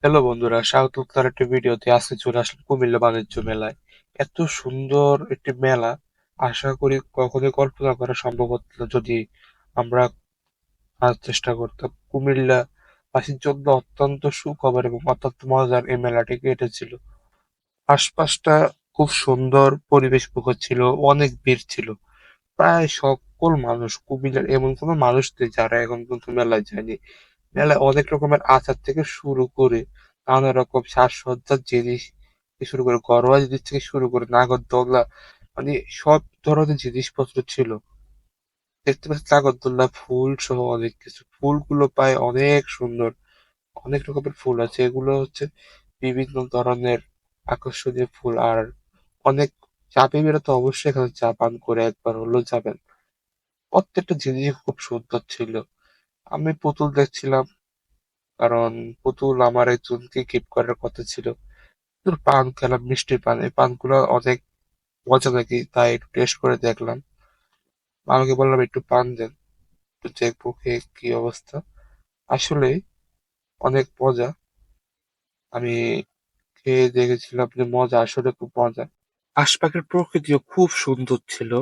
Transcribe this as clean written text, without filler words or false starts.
Hello বন্ধুরা, স্বাগতম তার একটি ভিডিওতে। আজকে চলে আসলাম কুমিল্লা বাণিজ্য মেলায়। এত সুন্দর একটি মেলা আশা করি কখনোই কল্পনা করা সম্ভব হতো না যদি আমরা আজ চেষ্টা করতাম। কুমিল্লা বাসীর জন্য অত্যন্ত সুখবর এবং অত্যন্ত মজার এই মেলাটি কেটেছিল। আশপাশটা খুব সুন্দর, পরিবেশ মুখর ছিল, অনেক ভিড় ছিল। প্রায় সকল মানুষ, কুমিল্লার এমন কোনো মানুষ নেই যারা এখন পর্যন্ত মেলায় যায়নি। মেলায় অনেক রকমের আচার থেকে শুরু করে নানা রকম সাজসজ্জার জিনিস থেকে শুরু করে ঘরোয়া জিনিস থেকে শুরু করে নাগরদোলনা, মানে সব ধরনের জিনিসপত্র ছিল। দেখতে পাচ্ছি নাগরদোলনা, ফুল সহ অনেক কিছু। ফুলগুলো পায় অনেক সুন্দর, অনেক রকমের ফুল আছে। এগুলো হচ্ছে বিভিন্ন ধরনের আকর্ষণীয় ফুল। আর অনেক চা প্রেমীরা তো অবশ্যই এখানে চা পান করে একবার হলেও যাবেন। প্রত্যেকটা জিনিস খুব সুন্দর ছিল। আমি পুতুল দেখছিলাম, কারণ পুতুল আমার একজনকে গিফট করার কথা ছিল। তো পান খেলাম, মিষ্টি পান। এই পানগুলো অনেক মজা নাকি, তাই একটু টেস্ট করে দেখলাম। আমাকে বললাম একটু পান দেন, একটু দেখবো খেয়ে কি অবস্থা। আসলে অনেক মজা। আমি খেয়ে দেখেছিলাম যে মজা, আসলে খুব মজা। আশপাশের প্রকৃতিও খুব সুন্দর ছিল।